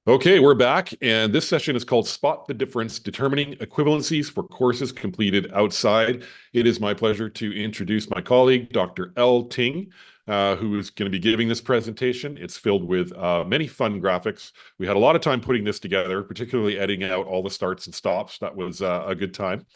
Okay, we're back, and this session is called Spot the Difference, Determining Equivalencies for Courses Completed Outside. It is my pleasure to introduce my colleague, Dr. L. Ting, who is going to be giving this presentation. It's filled with many fun graphics. We had a lot of time putting this together, particularly editing out all the starts and stops. That was a good time.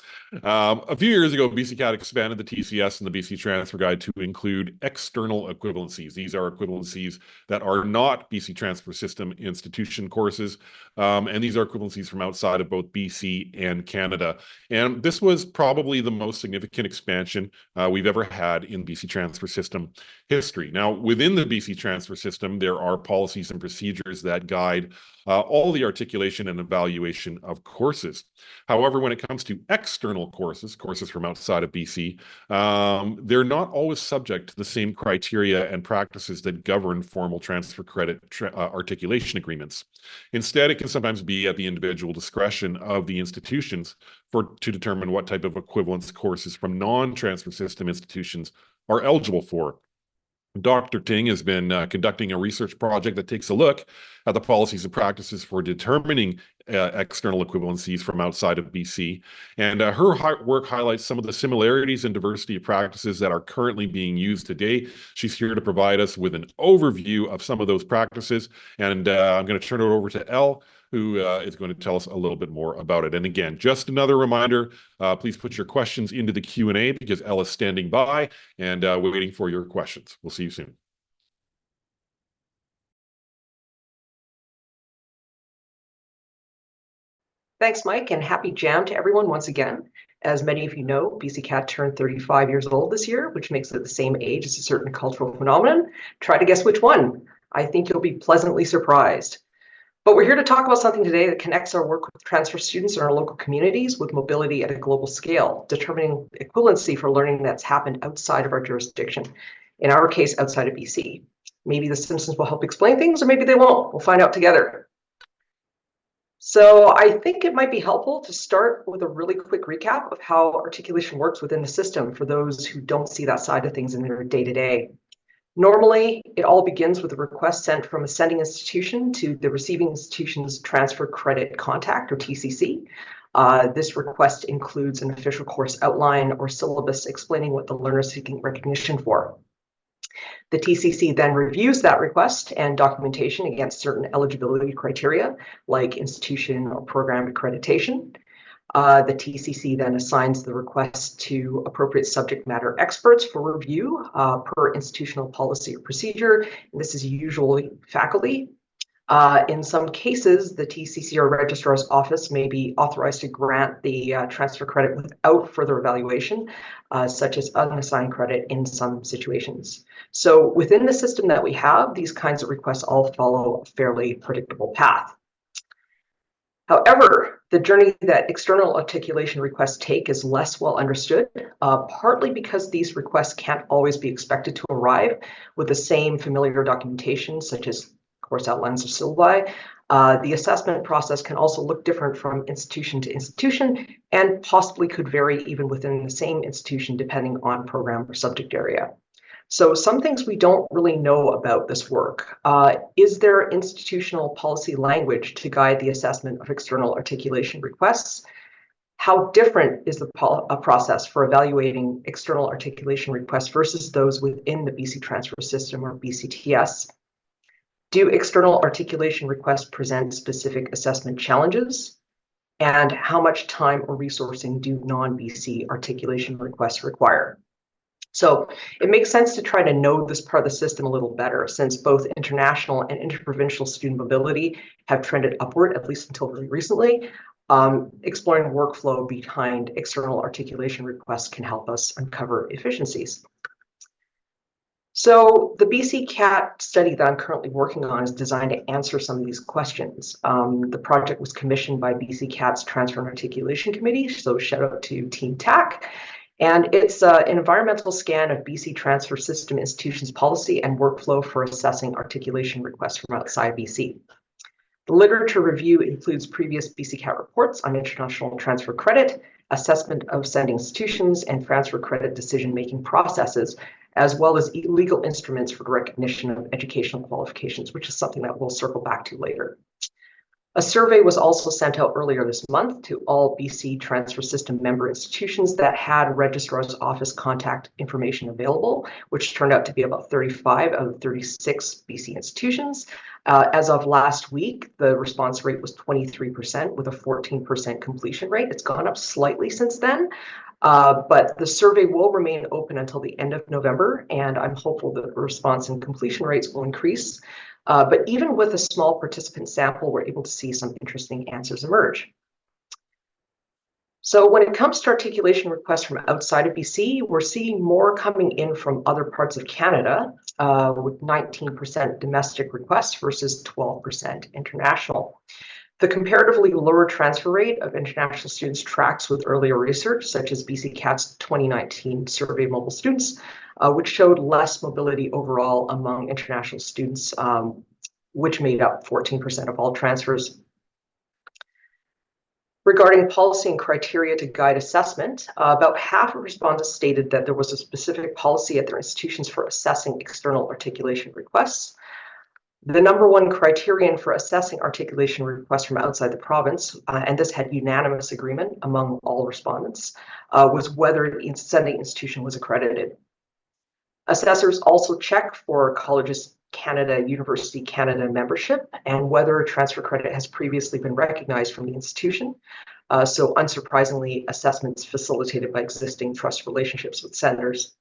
A few years ago, BCCAT expanded the TCS and the BC Transfer Guide to include external equivalencies. These are equivalencies that are not BC Transfer System institution courses, and these are equivalencies from outside of both BC and Canada. And this was probably the most significant expansion we've ever had in BC Transfer System history. Now, within the BC Transfer System, there are policies and procedures that guide all the articulation and evaluation of courses. However, when it comes to external courses from outside of BC, they're not always subject to the same criteria and practices that govern formal transfer credit articulation agreements. Instead, it can sometimes be at the individual discretion of the institutions to determine what type of equivalence courses from non-transfer system institutions are eligible for. Dr. Ting has been conducting a research project that takes a look at the policies and practices for determining external equivalencies from outside of BC. And her work highlights some of the similarities and diversity of practices that are currently being used today. She's here to provide us with an overview of some of those practices. And I'm going to turn it over to Elle, who is going to tell us a little bit more about it. And again, just another reminder, please put your questions into the Q&A because Elle is standing by and waiting for your questions. We'll see you soon. Thanks, Mike, and happy jam to everyone once again. As many of you know, BCCAT turned 35 years old this year, which makes it the same age as a certain cultural phenomenon. Try to guess which one. I think you'll be pleasantly surprised. But we're here to talk about something today that connects our work with transfer students in our local communities with mobility at a global scale, determining equivalency for learning that's happened outside of our jurisdiction, in our case, outside of BC. Maybe the Simpsons will help explain things, or maybe they won't. We'll find out together. So I think it might be helpful to start with a really quick recap of how articulation works within the system for those who don't see that side of things in their day-to-day. Normally, it all begins with a request sent from a sending institution to the receiving institution's transfer credit contact, or TCC. This request includes an official course outline or syllabus explaining what the learner is seeking recognition for. The TCC then reviews that request and documentation against certain eligibility criteria, like institution or program accreditation. The TCC then assigns the request to appropriate subject matter experts for review per institutional policy or procedure. And this is usually faculty. In some cases, the TCC or registrar's office may be authorized to grant the transfer credit without further evaluation, such as unassigned credit in some situations. So within the system that we have, these kinds of requests all follow a fairly predictable path. However, the journey that external articulation requests take is less well understood, partly because these requests can't always be expected to arrive with the same familiar documentation, such as course outlines or syllabi. The assessment process can also look different from institution to institution and possibly could vary even within the same institution depending on program or subject area. So some things we don't really know about this work. Is there institutional policy language to guide the assessment of external articulation requests? How different is the process for evaluating external articulation requests versus those within the BC Transfer System or BCTS? Do external articulation requests present specific assessment challenges? And how much time or resourcing do non-BC articulation requests require? So it makes sense to try to know this part of the system a little better, since both international and interprovincial student mobility have trended upward, at least until very recently. Exploring the workflow behind external articulation requests can help us uncover efficiencies. So the BCCAT study that I'm currently working on is designed to answer some of these questions. The project was commissioned by BCCAT's Transfer and Articulation Committee, so shout out to Team TAC. And it's an environmental scan of BC Transfer System institutions' policy and workflow for assessing articulation requests from outside BC. The literature review includes previous BCCAT reports on international transfer credit, assessment of sending institutions, and transfer credit decision-making processes, as well as legal instruments for the recognition of educational qualifications, which is something that we'll circle back to later. A survey was also sent out earlier this month to all BC Transfer System member institutions that had Registrar's Office contact information available, which turned out to be about 35 out of 36 BC institutions. As of last week, the response rate was 23% with a 14% completion rate. It's gone up slightly since then, but the survey will remain open until the end of November, and I'm hopeful that the response and completion rates will increase. But even with a small participant sample, we're able to see some interesting answers emerge. So when it comes to articulation requests from outside of BC, we're seeing more coming in from other parts of Canada, with 19% domestic requests versus 12% international. The comparatively lower transfer rate of international students tracks with earlier research, such as BC CAT's 2019 survey of mobile students, which showed less mobility overall among international students, which made up 14% of all transfers. Regarding policy and criteria to guide assessment, about half of respondents stated that there was a specific policy at their institutions for assessing external articulation requests. The number one criterion for assessing articulation requests from outside the province, and this had unanimous agreement among all respondents, was whether the sending institution was accredited. Assessors also check for Colleges Canada, University Canada membership and whether transfer credit has previously been recognized from the institution. So unsurprisingly, assessments facilitated by existing trust relationships with senders.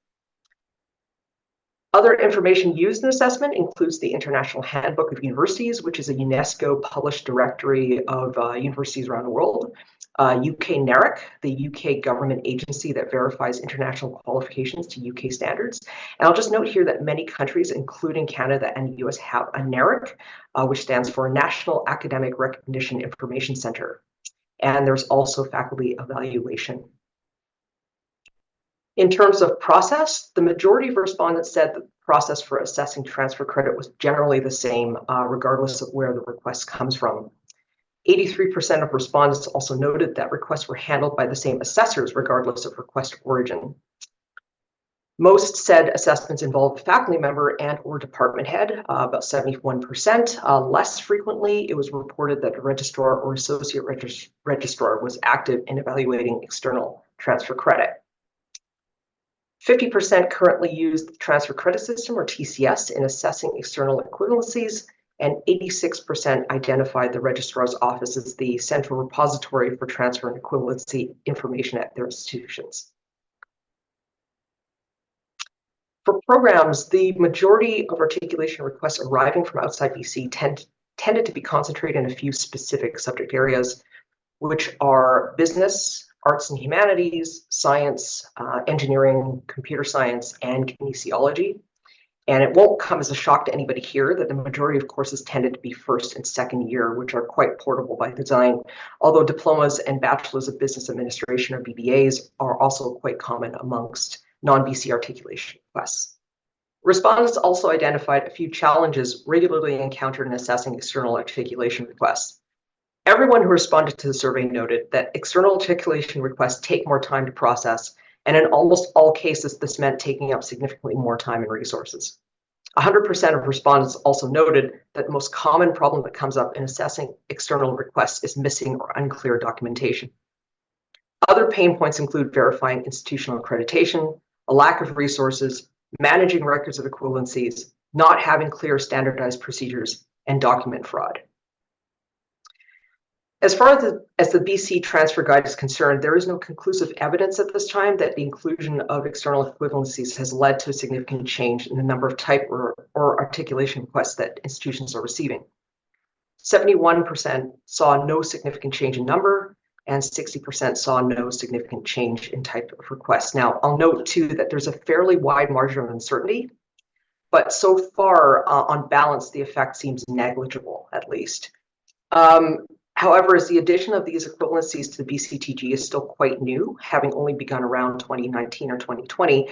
Other information used in assessment includes the International Handbook of Universities, which is a UNESCO published directory of universities around the world. UK NERIC, the UK government agency that verifies international qualifications to UK standards. And I'll just note here that many countries, including Canada and the US, have a NERIC, which stands for National Academic Recognition Information Center. And there's also faculty evaluation. In terms of process, the majority of respondents said the process for assessing transfer credit was generally the same, regardless of where the request comes from. 83% of respondents also noted that requests were handled by the same assessors, regardless of request origin. Most said assessments involved a faculty member and or department head, about 71%. Less frequently, it was reported that the registrar or associate registrar was active in evaluating external transfer credit. 50% currently use the transfer credit system, or TCS, in assessing external equivalencies, and 86% identified the registrar's office as the central repository for transfer and equivalency information at their institutions. For programs, the majority of articulation requests arriving from outside BC tended to be concentrated in a few specific subject areas, which are business, arts and humanities, science, engineering, computer science, and kinesiology. And it won't come as a shock to anybody here that the majority of courses tended to be first and second year, which are quite portable by design, although diplomas and bachelors of business administration, or BBAs, are also quite common amongst non-BC articulation requests. Respondents also identified a few challenges regularly encountered in assessing external articulation requests. Everyone who responded to the survey noted that external articulation requests take more time to process, and in almost all cases, this meant taking up significantly more time and resources. 100% of respondents also noted that the most common problem that comes up in assessing external requests is missing or unclear documentation. Other pain points include verifying institutional accreditation, a lack of resources, managing records of equivalencies, not having clear standardized procedures, and document fraud. As far as the BC transfer guide is concerned, there is no conclusive evidence at this time that the inclusion of external equivalencies has led to a significant change in the number of type or articulation requests that institutions are receiving. 71% saw no significant change in number, and 60% saw no significant change in type of requests. Now, I'll note too that there's a fairly wide margin of uncertainty, but so far, on balance, the effect seems negligible, at least. However, as the addition of these equivalencies to the BCTG is still quite new, having only begun around 2019 or 2020,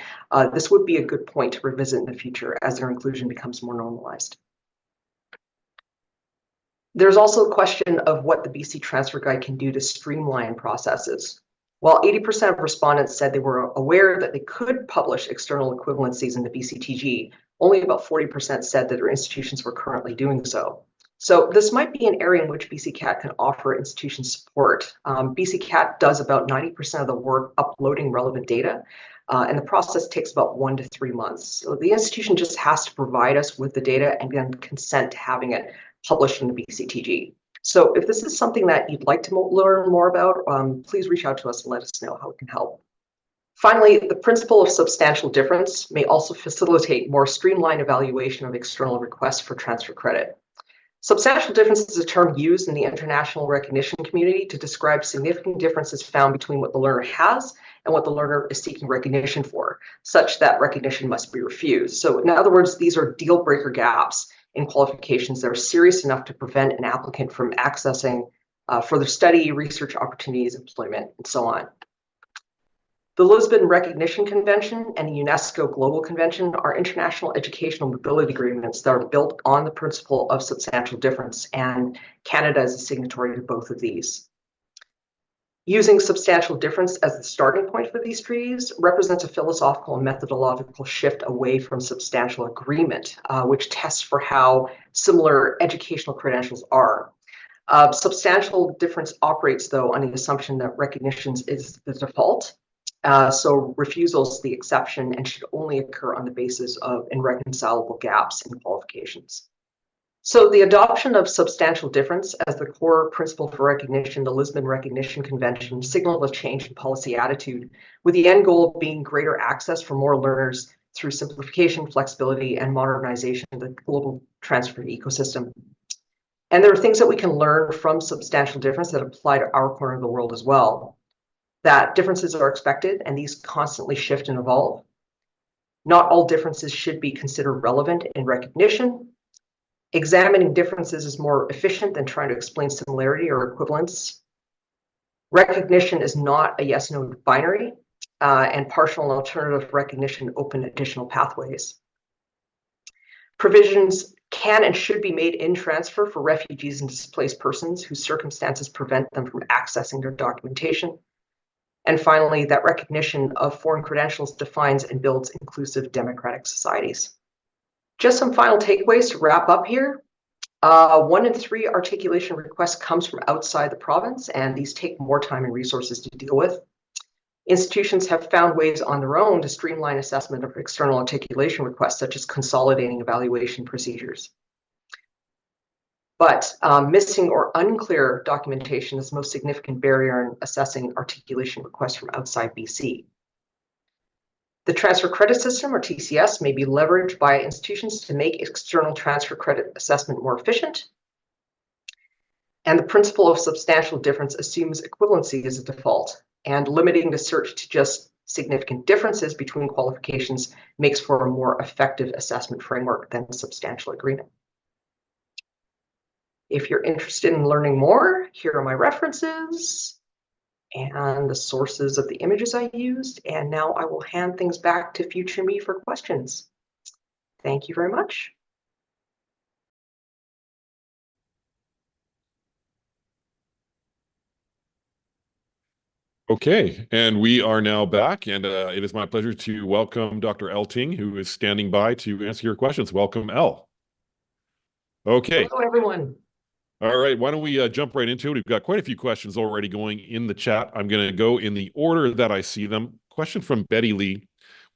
this would be a good point to revisit in the future as their inclusion becomes more normalized. There's also a question of what the BC Transfer Guide can do to streamline processes. While 80% of respondents said they were aware that they could publish external equivalencies in the BCTG, only about 40% said that their institutions were currently doing so. So this might be an area in which BCCAT can offer institution support. BCCAT does about 90% of the work uploading relevant data, and the process takes about 1 to 3 months. So the institution just has to provide us with the data and then consent to having it published in the BCTG. So if this is something that you'd like to learn more about, please reach out to us and let us know how we can help. Finally, the principle of substantial difference may also facilitate more streamlined evaluation of external requests for transfer credit. Substantial difference is a term used in the international recognition community to describe significant differences found between what the learner has and what the learner is seeking recognition for, such that recognition must be refused. So in other words, these are deal breaker gaps in qualifications that are serious enough to prevent an applicant from accessing further study, research opportunities, employment, and so on. The Lisbon Recognition Convention and the UNESCO Global Convention are international educational mobility agreements that are built on the principle of substantial difference, and Canada is a signatory to both of these. Using substantial difference as the starting point for these treaties represents a philosophical and methodological shift away from substantial agreement, which tests for how similar educational credentials are. Substantial difference operates, though, on the assumption that recognition is the default. So refusal is the exception and should only occur on the basis of irreconcilable gaps in qualifications. So the adoption of substantial difference as the core principle for recognition, the Lisbon Recognition Convention, signaled a change in policy attitude, with the end goal being greater access for more learners through simplification, flexibility, and modernization of the global transfer ecosystem. And there are things that we can learn from substantial difference that apply to our corner of the world as well. That differences are expected, and these constantly shift and evolve. Not all differences should be considered relevant in recognition. Examining differences is more efficient than trying to explain similarity or equivalence. Recognition is not a yes-no binary, and partial and alternative recognition open additional pathways. Provisions can and should be made in transfer for refugees and displaced persons whose circumstances prevent them from accessing their documentation. And finally, that recognition of foreign credentials defines and builds inclusive democratic societies. Just some final takeaways to wrap up here. 1 in 3 articulation requests comes from outside the province, and these take more time and resources to deal with. Institutions have found ways on their own to streamline assessment of external articulation requests, such as consolidating evaluation procedures. But missing or unclear documentation is the most significant barrier in assessing articulation requests from outside BC. The transfer credit system, or TCS, may be leveraged by institutions to make external transfer credit assessment more efficient. And the principle of substantial difference assumes equivalency as a default, and limiting the search to just significant differences between qualifications makes for a more effective assessment framework than substantial agreement. If you're interested in learning more, here are my references and the sources of the images I used. And now I will hand things back to future me for questions. Thank you very much. Okay, and we are now back, and it is my pleasure to welcome Dr. El Ting, who is standing by to answer your questions. Welcome, El. Okay. Hello, everyone. All right, why don't we jump right into it? We've got quite a few questions already going in the chat. I'm going to go in the order that I see them. Question from Betty Lee.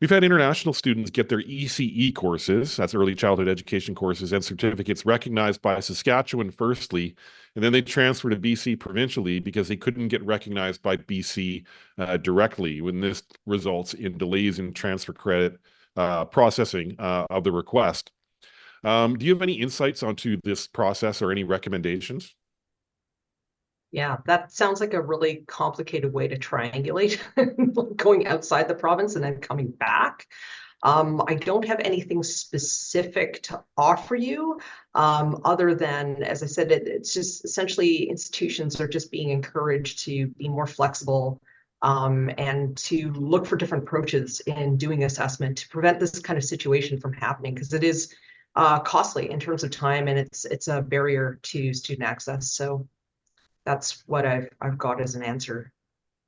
We've had international students get their ECE courses, that's early childhood education courses, and certificates recognized by Saskatchewan firstly, and then they transfer to BC provincially because they couldn't get recognized by BC directly, when this results in delays in transfer credit processing of the request. Do you have any insights onto this process or any recommendations? Yeah, that sounds like a really complicated way to triangulate, going outside the province and then coming back. I don't have anything specific to offer you, other than, as I said, it's just essentially institutions are just being encouraged to be more flexible and to look for different approaches in doing assessment to prevent this kind of situation from happening, because it is costly in terms of time, and it's a barrier to student access. So that's what I've got as an answer.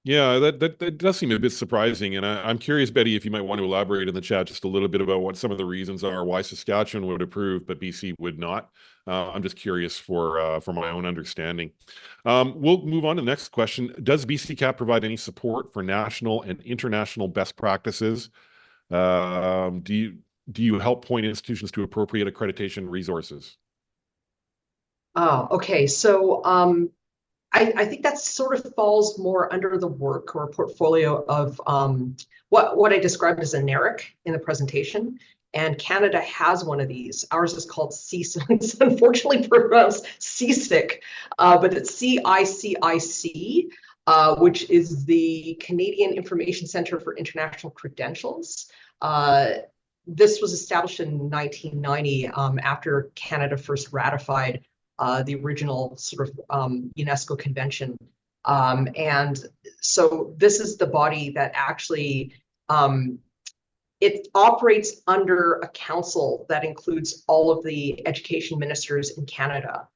Yeah, that does seem a bit surprising, and I'm curious, Betty, if you might want to elaborate in the chat just a little bit about what some of the reasons are why Saskatchewan would approve, but BC would not. I'm just curious for my own understanding. We'll move on to the next question. Does BC provide any support for national and international best practices? Do you help point institutions to appropriate accreditation resources? Oh, okay. So I think that sort of falls more under the work or portfolio of what I described as a NARIC in the presentation. And Canada has one of these. Ours is called CIC. It's unfortunately pronounced CSIC, but it's CICIC, which is the Canadian Information Centre for International Credentials. This was established in 1990 after Canada first ratified the original sort of UNESCO convention. And so this is the body that actually, it operates under a council that includes all of the education ministers in Canada.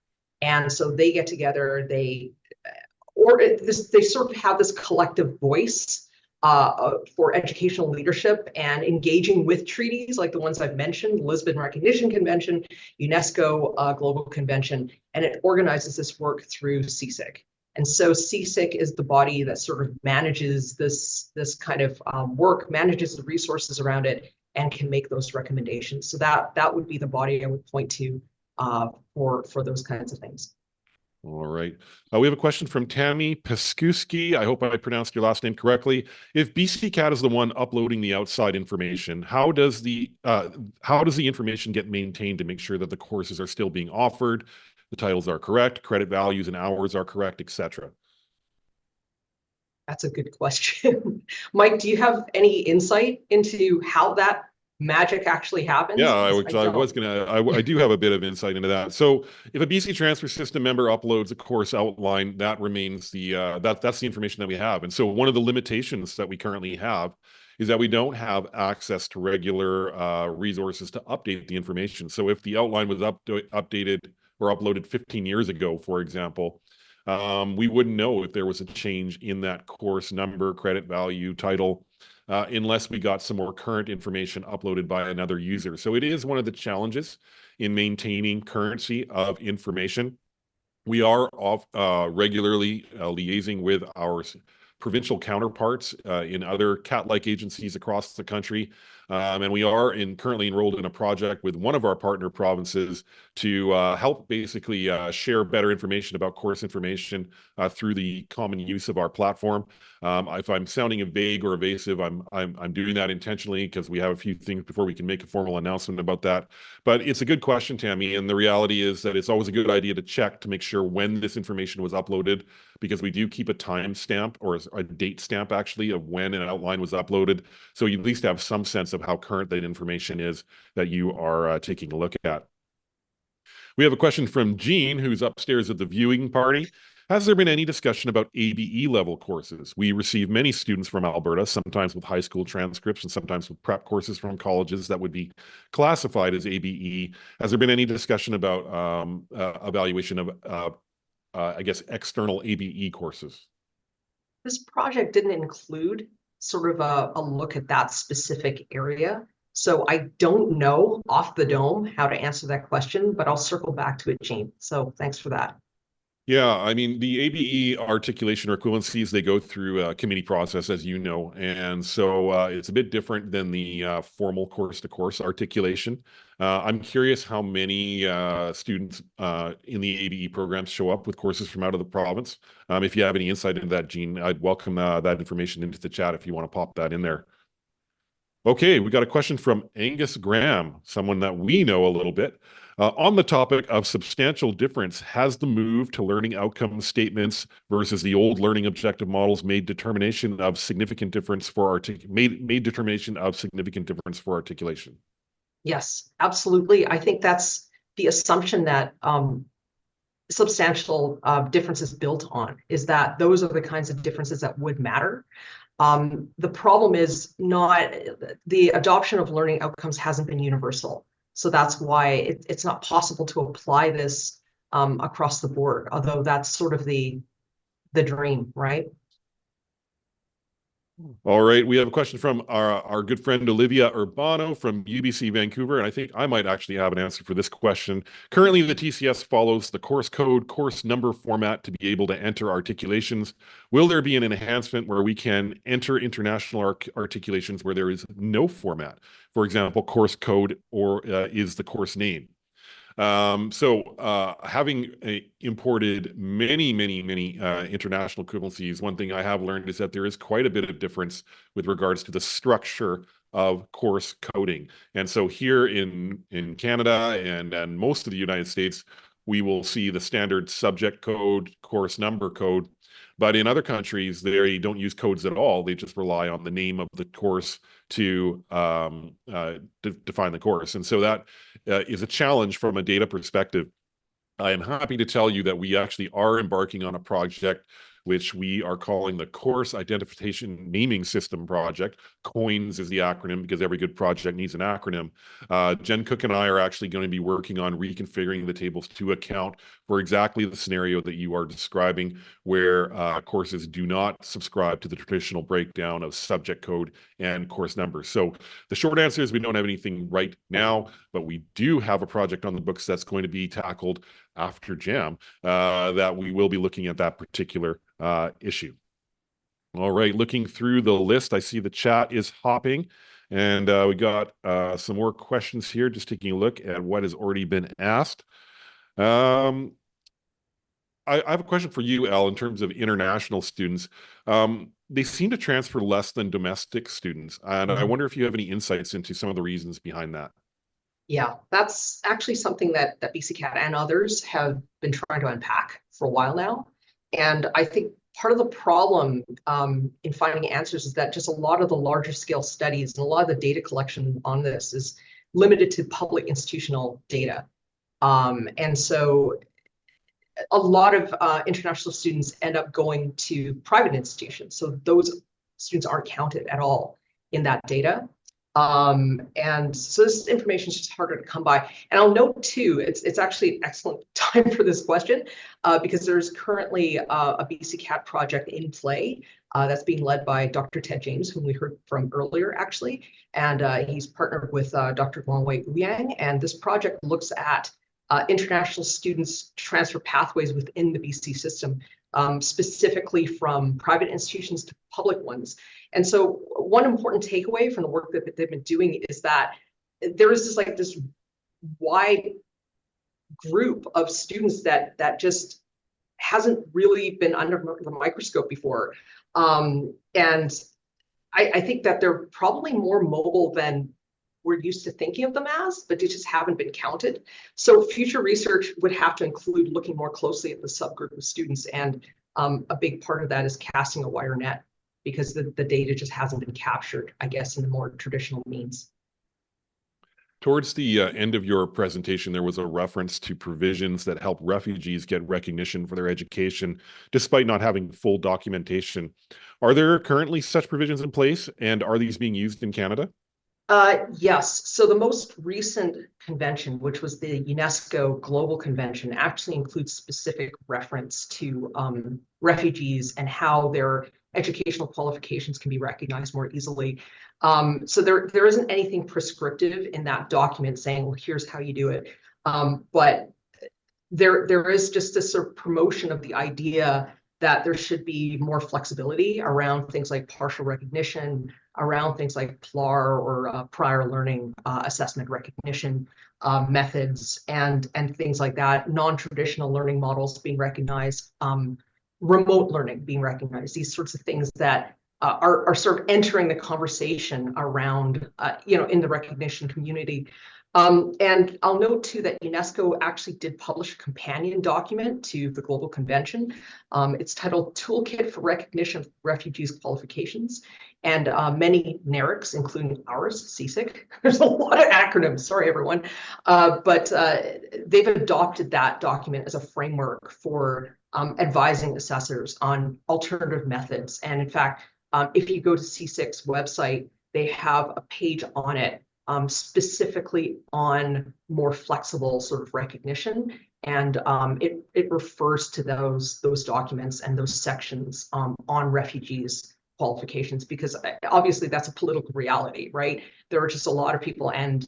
And so they get together, they sort of have this collective voice for educational leadership and engaging with treaties like the ones I've mentioned, Lisbon Recognition Convention, UNESCO Global Convention, and it organizes this work through CSIC. And so CSIC is the body that sort of manages this kind of work, manages the resources around it, and can make those recommendations. So that would be the body I would point to for those kinds of things. All right. We have a question from Tammy Piskuski. I hope I pronounced your last name correctly. If BCCAT is the one uploading the outside information, how does the information get maintained to make sure that the courses are still being offered, the titles are correct, credit values and hours are correct, etc.? That's a good question. Mike, do you have any insight into how that magic actually happens? Yeah, I do have a bit of insight into that. So if a BC transfer system member uploads a course outline, that remains that's the information that we have. And so one of the limitations that we currently have is that we don't have access to regular resources to update the information. So if the outline was updated or uploaded 15 years ago, for example, we wouldn't know if there was a change in that course number, credit value, title, unless we got some more current information uploaded by another user. So it is one of the challenges in maintaining currency of information. We are regularly liaising with our provincial counterparts in other CAT-like agencies across the country. And we are currently enrolled in a project with one of our partner provinces to help basically share better information about course information through the common use of our platform. If I'm sounding vague or evasive, I'm doing that intentionally because we have a few things before we can make a formal announcement about that. But it's a good question, Tammy, and the reality is that it's always a good idea to check to make sure when this information was uploaded, because we do keep a time stamp or a date stamp actually of when an outline was uploaded, so you at least have some sense of how current that information is that you are taking a look at. We have a question from Jean, who's upstairs at the viewing party. Has there been any discussion about ABE level courses? We receive many students from Alberta, sometimes with high school transcripts and sometimes with prep courses from colleges that would be classified as ABE. Has there been any discussion about evaluation of, I guess, external ABE courses? This project didn't include sort of a look at that specific area. So I don't know off the dome how to answer that question, but I'll circle back to it, Jean. So thanks for that. Yeah, I mean, the ABE articulation or equivalencies, they go through a committee process, as you know. And so it's a bit different than the formal course-to-course articulation. I'm curious how many students in the ABE program show up with courses from out of the province. If you have any insight into that, Jean, I'd welcome that information into the chat if you want to pop that in there. Okay, we got a question from Angus Graham, someone that we know a little bit. On the topic of substantial difference, has the move to learning outcome statements versus the old learning objective models made determination of significant difference for articulation? Yes, absolutely. I think that's the assumption that substantial difference is built on, is that those are the kinds of differences that would matter. The problem is not the adoption of learning outcomes hasn't been universal. So that's why it's not possible to apply this across the board, although that's sort of the dream, right? All right, we have a question from our good friend Olivia Urbano from UBC Vancouver, and I think I might actually have an answer for this question. Currently, the TCS follows the course code, course number format to be able to enter articulations. Will there be an enhancement where we can enter international articulations where there is no format? For example, course code or is the course name? Having imported many international equivalencies, one thing I have learned is that there is quite a bit of difference with regards to the structure of course coding. And so here in Canada and most of the United States, we will see the standard subject code, course number code. But in other countries, they don't use codes at all. They just rely on the name of the course to define the course. And so that is a challenge from a data perspective. I am happy to tell you that we actually are embarking on a project which we are calling the Course Identification Naming System Project. COINS is the acronym because every good project needs an acronym. Jen Cook and I are actually going to be working on reconfiguring the tables to account for exactly the scenario that you are describing, where courses do not subscribe to the traditional breakdown of subject code and course numbers. So the short answer is we don't have anything right now, but we do have a project on the books that's going to be tackled after JAM that we will be looking at that particular issue. All right, looking through the list, I see the chat is hopping, and we got some more questions here, just taking a look at what has already been asked. I have a question for you, Al, in terms of international students. They seem to transfer less than domestic students, and I wonder if you have any insights into some of the reasons behind that. Yeah, that's actually something that BCCAT and others have been trying to unpack for a while now. And I think part of the problem in finding answers is that just a lot of the larger scale studies and a lot of the data collection on this is limited to public institutional data. And so a lot of international students end up going to private institutions. So those students aren't counted at all in that data. And so this information is just harder to come by. And I'll note too, it's actually an excellent time for this question because there's currently a BCCAT project in play that's being led by Dr. Ted James, whom we heard from earlier actually. And he's partnered with Dr. Guangwei Ouyang. And this project looks at international students transfer pathways within the BC system, specifically from private institutions to public ones. And so one important takeaway from the work that they've been doing is that there is this wide group of students that just hasn't really been under the microscope before. And I think that they're probably more mobile than we're used to thinking of them as, but they just haven't been counted. So future research would have to include looking more closely at the subgroup of students. And a big part of that is casting a wider net, because the data just hasn't been captured, I guess, in the more traditional means. Towards the end of your presentation, there was a reference to provisions that help refugees get recognition for their education, despite not having full documentation. Are there currently such provisions in place, and are these being used in Canada? Yes. So the most recent convention, which was the UNESCO Global Convention, actually includes specific reference to refugees and how their educational qualifications can be recognized more easily. So there isn't anything prescriptive in that document saying, well, here's how you do it. But there is just this sort of promotion of the idea that there should be more flexibility around things like partial recognition, around things like PLAR or prior learning assessment recognition methods, and things like that, non-traditional learning models being recognized, remote learning being recognized, these sorts of things that are sort of entering the conversation around, in the recognition community. And I'll note too that UNESCO actually did publish a companion document to the Global Convention. It's titled Toolkit for Recognition of Refugees' Qualifications. And many NARICs, including ours, CSIC, there's a lot of acronyms, sorry everyone, but they've adopted that document as a framework for advising assessors on alternative methods. And in fact, if you go to CSIC's website, they have a page on it specifically on more flexible sort of recognition. And it refers to those documents and those sections on refugees' qualifications, because obviously that's a political reality, right? There are just a lot of people and,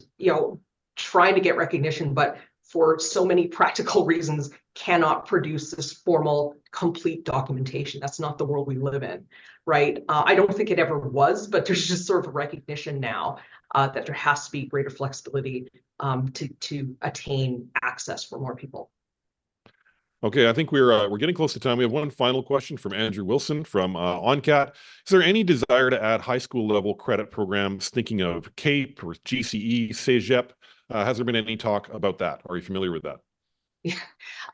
trying to get recognition, but for so many practical reasons cannot produce this formal, complete documentation. That's not the world we live in, right? I don't think it ever was, but there's just sort of a recognition now that there has to be greater flexibility to attain access for more people. Okay, I think we're getting close to time. We have one final question from Andrew Wilson from ONCAT. Is there any desire to add high school level credit programs, thinking of CAPE or GCE, CEGEP? Has there been any talk about that? Are you familiar with that? Yeah.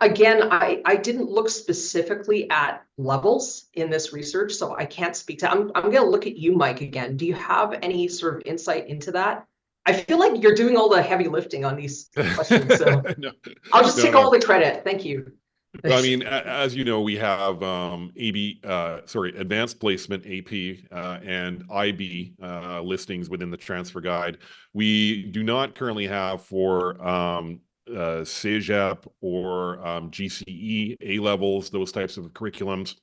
Again, I didn't look specifically at levels in this research, so I can't speak to. I'm going to look at you, Mike, again. Do you have any sort of insight into that? I feel like you're doing all the heavy lifting on these questions, so No, I'll just take no. all the credit. Thank you. Well, I mean, as you know, we have advanced placement AP and IB listings within the transfer guide. We do not currently have for CEGEP or GCE A levels, those types of curriculums.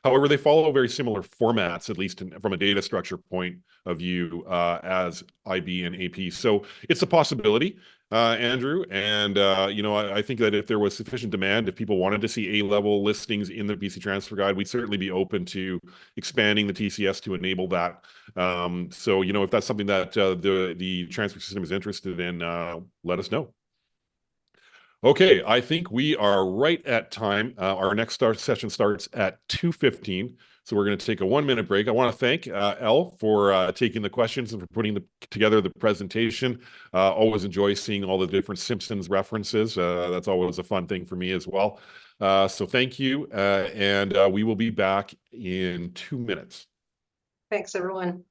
However, they follow very similar formats, at least from a data structure point of view, as IB and AP. So it's a possibility. Andrew, and I think that if there was sufficient demand, if people wanted to see A-level listings in the BC Transfer Guide, we'd certainly be open to expanding the TCS to enable that. So if that's something that the transfer system is interested in, let us know. Okay, I think we are right at time. Our next session starts at 2:15. So we're going to take a 1-minute break. I want to thank Elle for taking the questions and for putting together the presentation. Always enjoy seeing all the different Simpsons references. That's always a fun thing for me as well. So thank you. And we will be back in 2 minutes. Thanks, everyone.